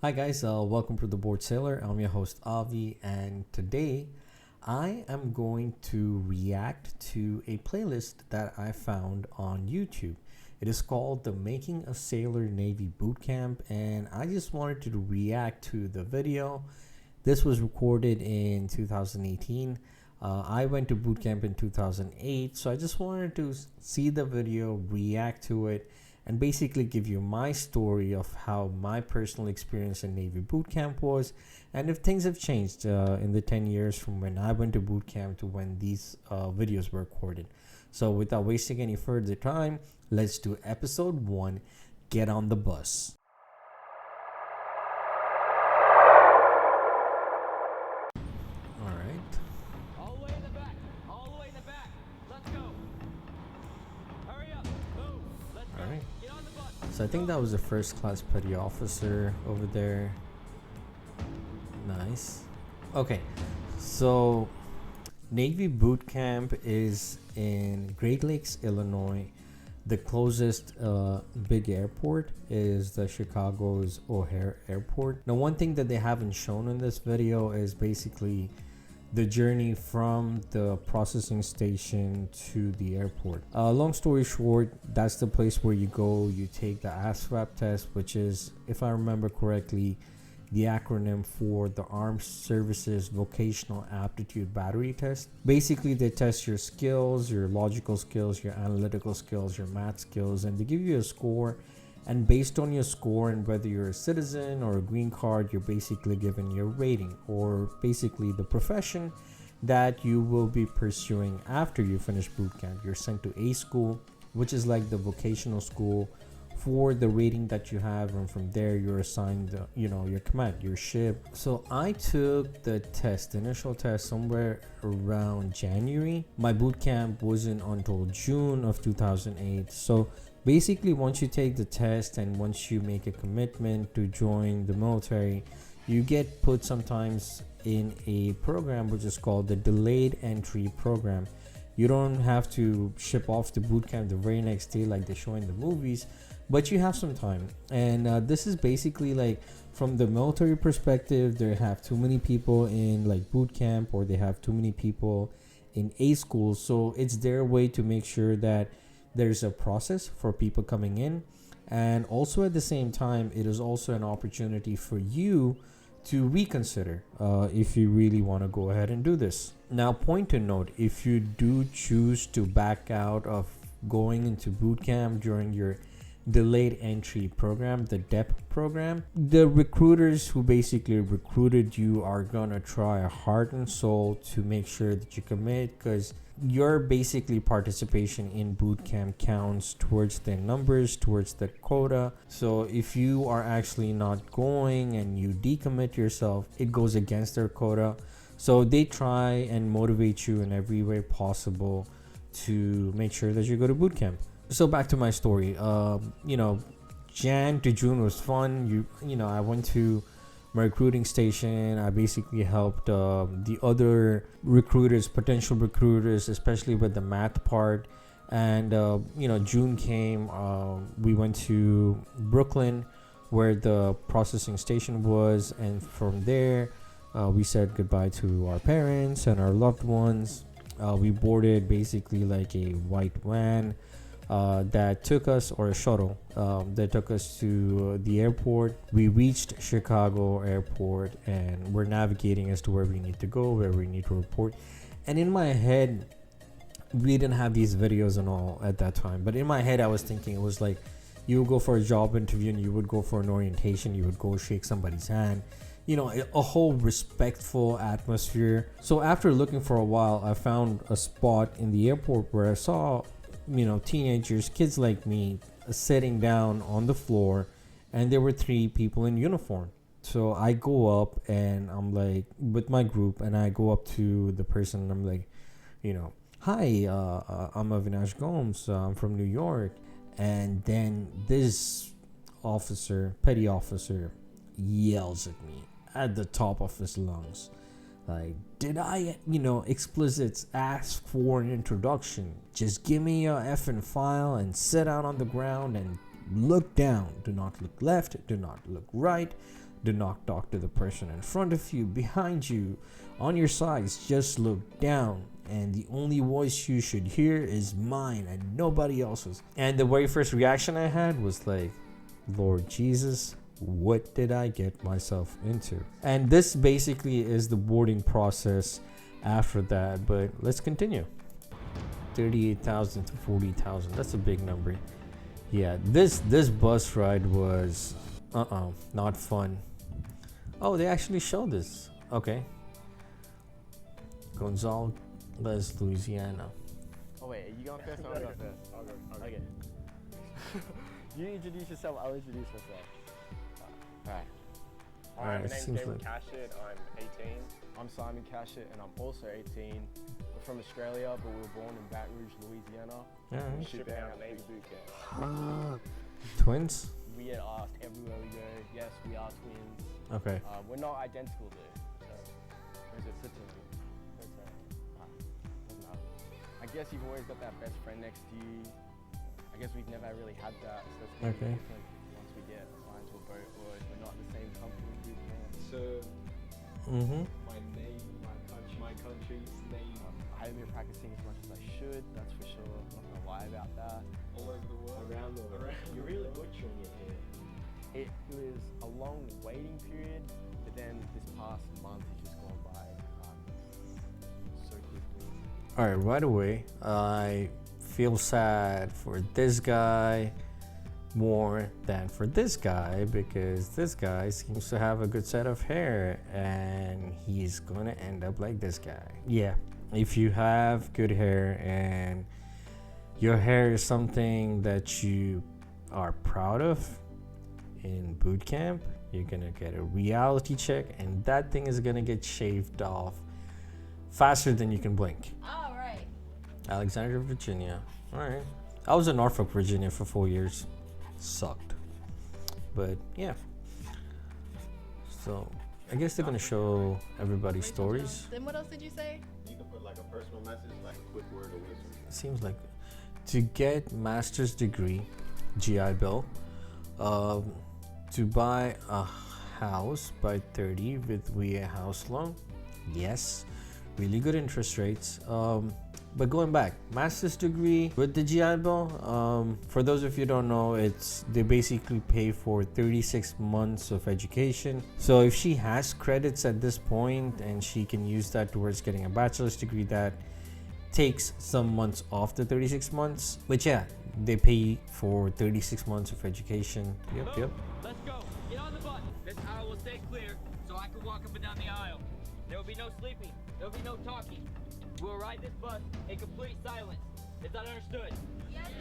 Hi guys, welcome to the Bored Sailor. I'm your host Avi, and today I am going to react to a playlist that I found on YouTube. It is called the Making a Sailor Navy Bootcamp, and I just wanted to react to the video. This was recorded in 2018. I went to bootcamp in 2008, so I just wanted to see the video, react to it, and basically give you my story of how my personal experience in Navy boot camp was, and if things have changed in the 10 years from when I went to boot camp to when these videos were recorded. So without wasting any further time, let's do episode 1, Get on the Bus. All right. All the way in the back. All the way in the back. Let's go. Hurry up. Move. Let's go. All right. Get on the bus. So I think that was the first class petty officer over there. Nice. Okay, so Navy boot camp is in Great Lakes, Illinois. The closest big airport is the Chicago's O'Hare Airport. Now, one thing that they haven't shown in this video is basically the journey from the processing station to the airport. Long story short, that's the place where you go, you take the Asvab Test, which is, if I remember correctly, the acronym for the Armed Services Vocational Aptitude Battery Test. Basically, they test your skills, your logical skills, your analytical skills, your math skills, and they give you a score. And based on your score and whether you're a citizen or a green card, you're basically given your rating, or basically the profession that you will be pursuing after you finish boot camp. You're sent to A school, which is like the vocational school, for the rating that you have, and from there you're assigned your command, your ship. So I took the test, the initial test, somewhere around January. My boot camp wasn't until June of 2008. So basically, once you take the test and once you make a commitment to join the military, you get put sometimes in a program which is called the Delayed Entry Program. You don't have to ship off the boot camp the very next day like they show in the movies, but you have some time. And this is basically like, from the military perspective, they have too many people in like boot camp, or they have too many people in A school. So it's their way to make sure that there's a process for people coming in. And also at the same time, it is also an opportunity for you to reconsider if you really want to go ahead and do this. Now, point to note, if you do choose to back out of going into boot camp during your delayed entry program, the DEP program, the recruiters who basically recruited you are gonna try a heart and soul to make sure that you commit, because your basically participation in boot camp counts towards the numbers, towards the quota. So if you are actually not going and you decommit yourself, it goes against their quota. So they try and motivate you in every way possible to make sure that you go to boot camp. So back to my story. Jan to June was fun. I went to my recruiting station. I basically helped the other recruiters, potential recruiters, especially with the math part. And June came. We went to Brooklyn, where the processing station was, and from there, we said goodbye to our parents and our loved ones. We boarded basically like a white van that took us, or a shuttle that took us to the airport. We reached Chicago airport, and we're navigating as to where we need to go, where we need to report. And in my head, we didn't have these videos and all at that time, but in my head I was thinking, it was like, you would go for a job interview and you would go for an orientation, you would go shake somebody's hand, a whole respectful atmosphere. So after looking for a while, I found a spot in the airport where I saw teenagers, kids like me, sitting down on the floor, and there were 3 people in uniform. So I go up, and I'm like, with my group, and I go up to the person, and I'm like, hi, I'm Avinash Gomes, I'm from New York. And then this officer, petty officer, yells at me at the top of his lungs, like, did I, explicits ask for an introduction? Just give me your effing file and sit down on the ground and look down. Do not look left. Do not look right. Do not talk to the person in front of you, behind you, on your sides. Just look down, and the only voice you should hear is mine and nobody else's. And the very first reaction I had was like, Lord Jesus, what did I get myself into? And this basically is the boarding process after that, but let's continue. 38,000 to 40,000, that's a big number. Yeah, this bus ride was not fun. Oh, they actually showed this. Okay. Gonzales, Louisiana. Oh wait, are you going first or I'm going first? I'll go. Okay. You introduce yourself, I'll introduce myself. Alright. Hi, Alright, my name's seems Gabriel like- Cashett. I'm 18. I'm Simon Cashett and I'm also 18. We're from Australia, but we were born in Baton Rouge, Louisiana. Yeah. We Shipped ship out out Navy boot camp. Twins? We get asked everywhere we go. Yes, we are twins. Okay. We're not identical though. So, or is it fraternal? Doesn't matter. I guess you've always got that best friend next to you. I guess we've never really had that, so it's gonna Okay. be different once we get assigned to a boat or if we're not in the same company boot camp. So, Mm-hmm. my name, my country's name, I haven't been practicing as much as I should, that's for sure. I'm not gonna lie about that. all over the world. Around the world. You're really butchering it here. It was a long waiting period, but then this past month has just gone by so quickly. All right, right away, I feel sad for this guy more than for this guy because this guy seems to have a good set of hair and he's gonna end up like this guy. Yeah, if you have good hair and your hair is something that you are proud of in boot camp, you're gonna get a reality check and that thing is gonna get shaved off faster than you can blink. All right. Alexandria, Virginia. All right. I was in Norfolk, Virginia for 4 years. Sucked. But yeah. So I guess they're gonna show everybody's stories. Then what else did you say? You can put like a personal message, like a quick word of wisdom. It seems like to get master's degree, GI Bill, to buy a house by 30 with a house loan. Yes, really good interest rates. But going back, master's degree with the GI Bill, for those of you who don't know, they basically pay for 36 months of education. So if she has credits at this point and she can use that towards getting a bachelor's degree, that takes some months off the 36 months. But yeah, they pay for 36 months of education. Yep. Let's go. Get on the bus. This aisle will stay clear so I can walk up and down the aisle. There will be no sleeping. There will be no talking. We'll ride this bus in complete silence. Is that understood? Yes,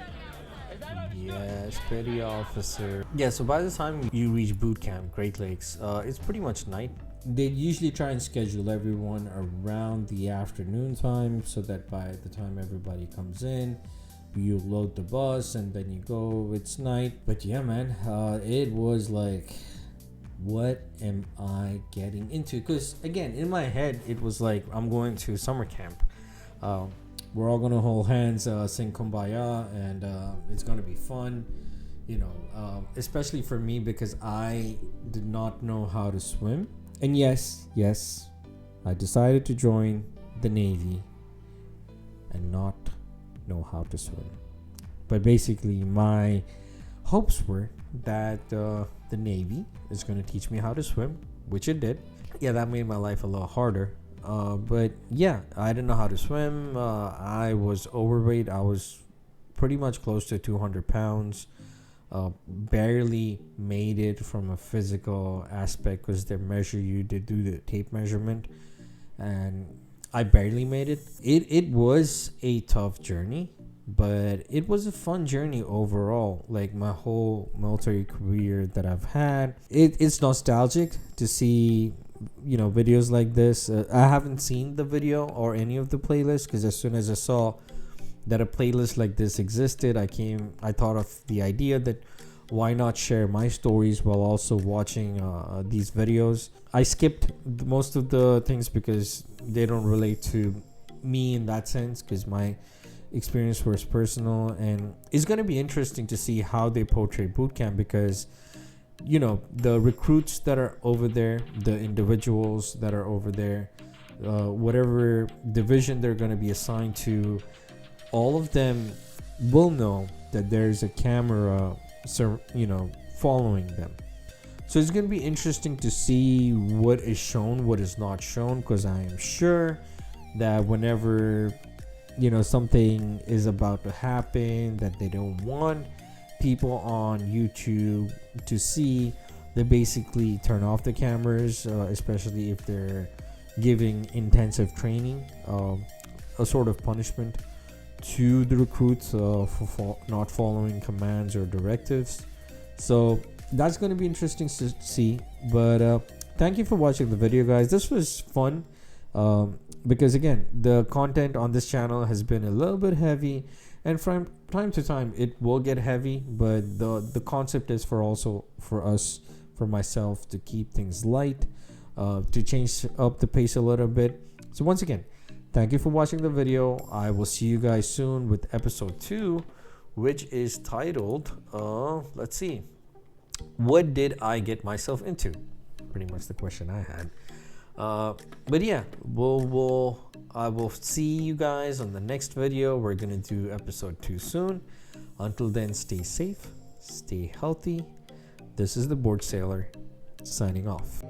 Is that understood? Yes, petty officer. Yeah, so by the time you reach boot camp, Great Lakes, it's pretty much night. They usually try and schedule everyone around the afternoon time so that by the time everybody comes in, you load the bus and then you go. It's night. But yeah, man, it was like, what am I getting into? Because again, in my head, it was like I'm going to summer camp. We're all gonna hold hands, sing Kumbaya, and it's gonna be fun. You know, especially for me because I did not know how to swim. And yes, I decided to join the Navy and not know how to swim. But basically, my hopes were that the Navy is going to teach me how to swim, which it did. Yeah, that made my life a little harder. But yeah, I didn't know how to swim. I was overweight. I was pretty much close to 200 pounds. Barely made it from a physical aspect because they measure you, they do the tape measurement, and I barely made it. It was a tough journey, but it was a fun journey overall. Like my whole military career that I've had, it's nostalgic to see, you know, videos like this. I haven't seen the video or any of the playlists because as soon as I saw that a playlist like this existed, I thought of the idea that why not share my stories while also watching these videos. I skipped most of the things because they don't relate to me in that sense, because my experience was personal, and it's going to be interesting to see how they portray boot camp, because you know, the recruits that are over there, the individuals that are over there, whatever division they're going to be assigned to, all of them will know that there's a camera, you know, following them. So it's going to be interesting to see what is shown, what is not shown, because I am sure that whenever, you know, something is about to happen that they don't want people on YouTube to see, they basically turn off the cameras, especially if they're giving intensive training, a sort of punishment to the recruits for not following commands or directives. So that's going to be interesting to see. But thank you for watching the video, guys. This was fun, because again, the content on this channel has been a little bit heavy, and from time to time it will get heavy, but the concept is for myself to keep things light, to change up the pace a little bit. So once again, thank you for watching the video. I will see you guys soon with episode 2, which is titled let's see, what did I get myself into? Pretty much the question I had. But yeah, I will see you guys on the next video. We're gonna do episode 2 soon. Until then, stay safe, stay healthy. This is the Bored Sailor signing off.